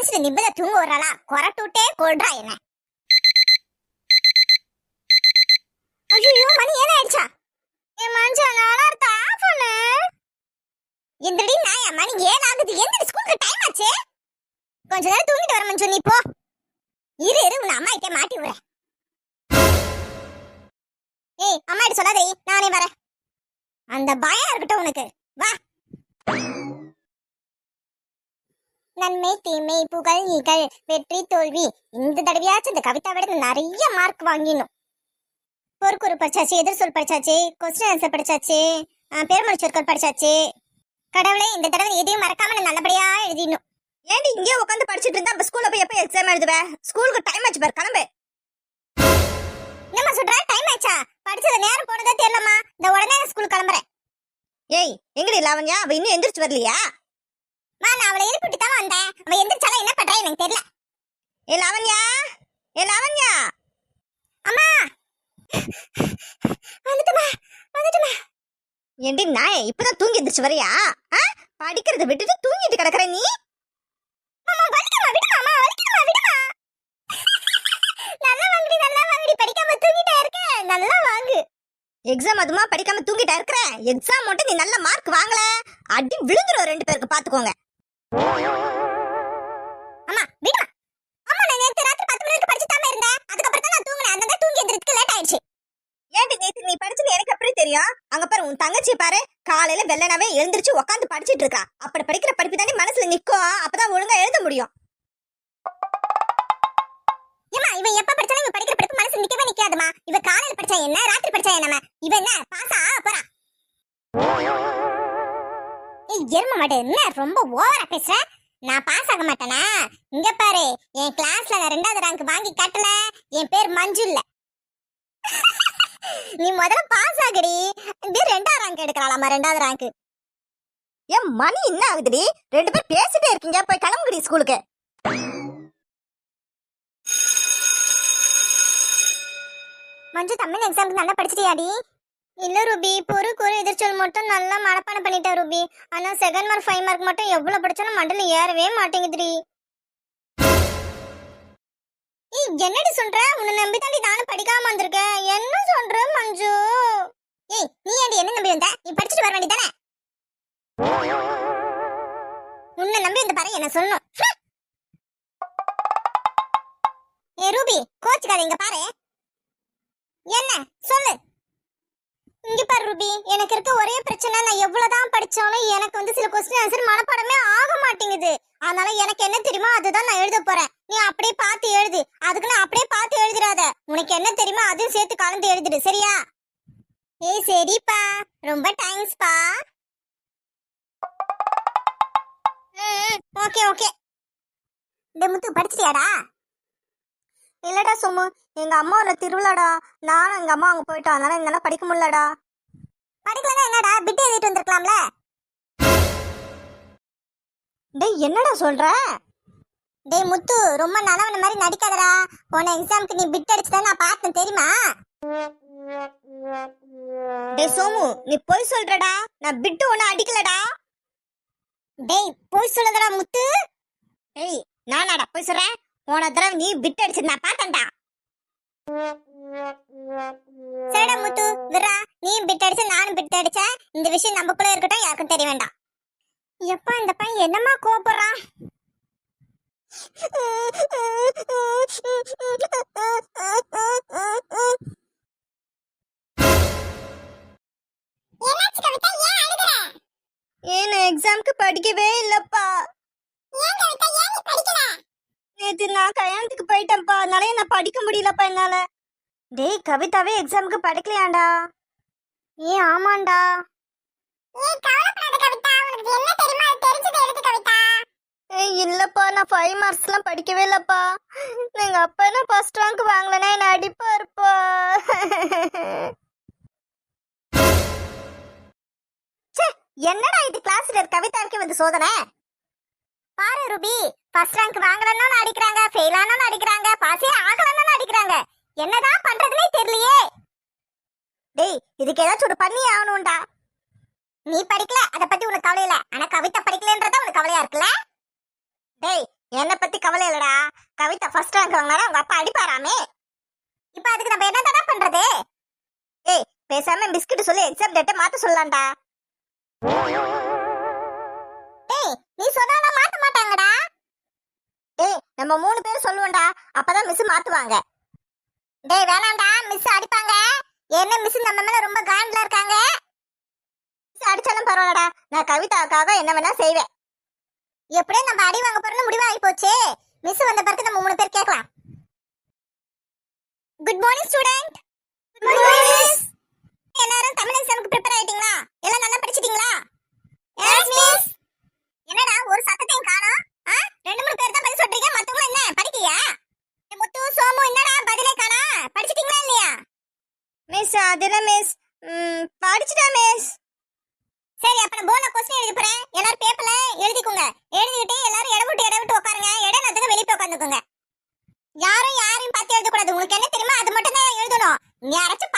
மனுஷன் நிம்மதியா தூங்க வர்றாளா? கொரட்டூட்டே கொள்றா என்ன. ஐயோ மணி ஏன் ஆயிடுச்சா? என் மஞ்சா நாளா இருக்கா பண்ணு. எந்திரடி நாயா, மணி 7 ஆகுது. எந்திரி, ஸ்கூலுக்கு டைம் ஆச்சு. கொஞ்ச நேரம் தூங்கிட்டு வர மஞ்சு, நீ போ. இரு உன் அம்மா கிட்ட மாட்டி விடுறேன். ஏய் அம்மா கிட்ட சொல்லாதே, நானே வரேன். அந்த பயம் இருக்கட்டும் உனக்கு. வா. நன்மை தீமை புகழ் இகழ் வெற்றி தோல்வி. இந்த தடவையாச்சும் இந்த கவிதா விட நிறைய மார்க் வாங்கிடணும். பொறுக்குறு படிச்சாச்சு, எதிர் சொல் படிச்சாச்சு, கொஸ்டின் ஆன்சர் படிச்சாச்சு, பெருமொழி சொற்கள் படிச்சாச்சு. கடவுளே, இந்த தடவை எதையும் மறக்காம நான் நல்லபடியா எழுதிடணும். ஏன்டி இங்கே உட்காந்து படிச்சுட்டு இருந்தா அப்ப ஸ்கூல்ல போய் எப்ப எக்ஸாம் எழுதுவேன்? ஸ்கூலுக்கு டைம் ஆச்சு பாரு, கிளம்பு. என்னம்மா சொல்ற? டைம் ஆச்சா? படிச்சத நேரம் போனதே தெரியலம்மா. இந்த உடனே ஸ்கூல் கிளம்புறேன். ஏய் எங்கடி லாவண்யா? அவ இன்னும் எந்திரிச்சு வரலையா? நான் அவளை எழுப்பிட்டு தான் வந்தேன். அவ எந்திரிச்சாலும் என்ன பண்றா எனக்கு தெரியல. ஏ லாவண்யா, ஏ லாவண்யா. அம்மா வந்துட்டுமா. ஏண்டி நாயே, இப்பதான் தூங்கி எந்திரிச்சு வரையா? படிக்கிறத விட்டுட்டு தூங்கிட்டு கிடக்குற நீ. அம்மா வலிக்குமா, விடுமா அம்மா, வலிக்குமா, விடுமா. நல்லா வாங்குடி, படிக்காம தூங்கிட்டே இருக்க. நல்லா வாங்கு. எக்ஸாம் அதுமா படிக்காம தூங்கிட்டா இருக்கிற? எக்ஸாம் மட்டும் நீ நல்ல மார்க் வாங்கல, அடி விழுந்துரும் 2 பேருக்கு, பாத்துக்கோங்க. அம்மா விடுமா. அம்மா நான் நேத்து ராத்திரி 10 மணி வரைக்கும் படிச்சுட்டாம இருந்தேன். அதுக்கப்புறம் தான் நான் தூங்கினேன். அதனால தூங்கி எந்திரிக்கிறதுக்கு லேட் ஆயிடுச்சு. ஏன்டி நேத்து நீ படிச்சுன்னு எனக்கு எப்படி தெரியும்? அங்க பாரு உன் தங்கச்சி பாரு, காலையில வெள்ளனாவே எழுந்திருச்சு உட்காந்து படிச்சிட்டு இருக்கா. அப்படி படிக்கிற படிப்பு தானே மனசுல நிக்கும், அப்பதான் ஒழுங்கா எழுத முடியும். ஏமா இவன் எப்ப படிச்சாலும் இவன் படிக்கிற படிப்பு மனசு நிக்கவே நிக்காதுமா. இவ காலையில படிச்சா என்ன, ராத்திரி படிச்சா என்ன, இவ என்ன பாஸா போறா? ஏய் எரும மாட்டே, என்ன ரொம்ப ஓவரா பேசுற? நான் பாஸ் ஆக மாட்டேனா? இங்க பாரு, என் கிளாஸ்ல நான் 2வது ரேங்க் வாங்கி காட்டல. என் பேர் மஞ்சு இல்ல. நீ முதல்ல பாஸ் ஆகுடி. இது 2வது ரேங்க் எடுக்கறாளாமா, 2வது ரேங்க். ஏன் மணி என்ன ஆகுதுடி? 2 பேர் பேசிட்டே இருக்கீங்க, போய் கிளம்புடி ஸ்கூலுக்கு. மஞ்சு தமிழ் எக்ஸாம்க்கு நல்லா படிச்சிட்டியாடி? இல்ல ரூபி, பொறுக்குறு எதிர்ச்சொல் மட்டும் நல்லா மனப்பாடம் பண்ணிட்டேன் ரூபி. ஆனா 2 மார்க் 5 மார்க் மட்டும் எவ்வளவு படிச்சாலும் மண்டல ஏறவே மாட்டேங்குதுடி. ஏய் என்னடி சொல்ற? உன்னை நம்பி தாண்டி நானும் படிக்காம வந்திருக்கேன். என்ன சொல்ற மஞ்சு? ஏய் நீ ஏன்டி என்ன நம்பி வந்த? நீ படிச்சுட்டு வர வேண்டியதானே? உன்னை நம்பி வந்த பாரு, என்ன சொல்லணும். ஏ ரூபி, கோச்சுக்காத, இங்க பாரு. என்ன சொல்லு. இங்க பாரு ரூபி, எனக்கு இருக்க ஒரே பிரச்சனை, நான் எவ்வளவுதான் படிச்சாலும் எனக்கு வந்து சில கொஸ்டின் ஆன்சர் மனப்பாடமே ஆக மாட்டேங்குது. அதனால எனக்கு என்ன தெரியுமோ அதுதான் நான் எழுத போறேன். நீ அப்படியே பார்த்து எழுது. அதுக்கு நான் அப்படியே பார்த்து எழுதிடாத. உனக்கு என்ன தெரியுமோ அதையும் சேர்த்து கலந்து எழுதிடு, சரியா? ஏய் சரிப்பா, ரொம்ப தேங்க்ஸ்பா. ஓகே. இந்த முத்து படிச்சிட்டியாடா? இல்லடா சோமு, எங்க அம்மாவோட திருவிழாடா. நானும் எங்க அம்மா அங்க போயிட்டோம், அதனால என்னால படிக்க முடியலடா. படிக்கலன்னா என்னடா, பிட் எழுதிட்டு வந்திருக்கலாம்ல. டேய் என்னடா சொல்ற? டேய் முத்து, ரொம்ப நல்லவன மாதிரி நடிக்காதடா. போன எக்ஸாம்க்கு நீ பிட் அடிச்சத நான் பார்த்தேன், தெரியுமா? டேய் சோமு, நீ போய் சொல்றடா. நான் பிட்டு ஒண்ணு அடிக்கலடா. டேய் போய் சொல்லுடா முத்து. ஏய் நானாடா போய் சொல்றேன்? போன தடவை நீ பிட் அடிச்சது நான் பார்த்தேன்டா. சரிடா முத்து, விரா. நீ பிட் அடிச்ச, நானும் பிட் அடிச்சேன். இந்த விஷயம் நமக்குள்ள இருக்கட்டும், யாருக்கும் தெரிய வேண்டாம். எப்பா இந்த பையன் என்னமா கோபப்படுறான்? ஏன் எக்ஸாம்க்கு படிக்கவே இல்லப்பா. நேத்து நான் கல்யாணத்துக்கு போயிட்டேன்ப்பா, அதனால நான் படிக்க முடியலப்பா என்னால. டேய் கவிதாவே எக்ஸாம்க்கு படிக்கலையாண்டா? ஏன் ஆமாண்டா. ஏய் இல்லப்பா, நான் 5 மார்க்ஸ்லாம் படிக்கவே இல்லப்பா. எங்க அப்பா என்ன ஃபர்ஸ்ட் ரேங்க் வாங்கலனா என்ன அடிப்பாருப்பா. என்னடா இது, கிளாஸ்ல கவிதாவுக்கு வந்து சோதனை? பாரு ரூபி, ஃபர்ஸ்ட் ரேங்க் வாங்கலன்னா அடிக்கிறாங்க, ஃபெயில் ஆனாலும் அடிக்கிறாங்க, பாஸே ஆகலன்னா அடிக்கிறாங்க. என்னதான் பண்றதுனே தெரியலையே. டேய் இதுக்கு ஏதாச்சும் ஒரு பண்ணி ஆகணும்டா. நீ படிக்கல, அத பத்தி உனக்கு கவலை இல்ல. ஆனா கவிதா படிக்கலன்றத உனக்கு கவலையா இருக்குல்ல? டேய் என்ன பத்தி கவலை இல்லடா. கவிதா ஃபர்ஸ்ட் ரேங்க் வாங்கினா உங்க அப்பா அடிப்பாராமே. இப்ப அதுக்கு நம்ம என்ன தடா பண்றது? ஏய் பேசாம பிஸ்கட் சொல்லி எக்ஸாம் டேட்டை மாத்த சொல்லலாம்டா. டேய் நீ சொன்னா மாத்த மாட்டாங்கடா. டேய் நம்ம 3 பேர் சொல்லுவோம்டா, அப்பதான் மிஸ் மாத்துவாங்க. டேய் வேணாம்டா, மிஸ் அடிப்பாங்க. என்ன மிஸ் நம்ம மேல ரொம்ப காண்ட்ல இருக்காங்க. மிஸ் அடிச்சாலும் பரவாயில்லடா, நான் கவிதாவுக்காக என்ன வேணா செய்வேன். எப்படியும் நம்ம அடி வாங்க போறோம்னு முடிவாகி போச்சு. மிஸ் வந்த பிறகு நம்ம 3 பேர் கேட்கலாம். Good morning student. Good morning miss. எல்லாரும் தமிழ் எக்ஸாமுக்கு ப்ரிப்பேர் ஆயிட்டீங்களா? எல்லாம் நல்லா படிச்சிட்டீங்களா? Yes miss. என்னடா ஒரு சத்தத்தையும் காணோம்? 2-3 பேர் தான் பதில் சொல்றீங்க, மத்தவங்க என்ன படிக்கலையா? முத்து சோமு என்னடா பதிலே காணா? படிச்சிட்டீங்களா இல்லையா? மிஸ் அதெல்லாம் மிஸ் படிச்சுட்டா மிஸ். சரி அப்ப நான் போன क्वेश्चन எழுதி போறேன். எல்லாரும் பேப்பர்ல எழுதிக்கோங்க. எழுதிட்டு எல்லாரும் இடம் விட்டு உட்காருங்க. இடம் நத்துக்கு வெளிய போய் உட்கார்ந்துக்கோங்க. யாரும் யாரையும் பார்த்து எழுத கூடாது. உங்களுக்கு என்ன தெரியுமா அது மட்டும் தான் எழுதணும். யாராச்சும்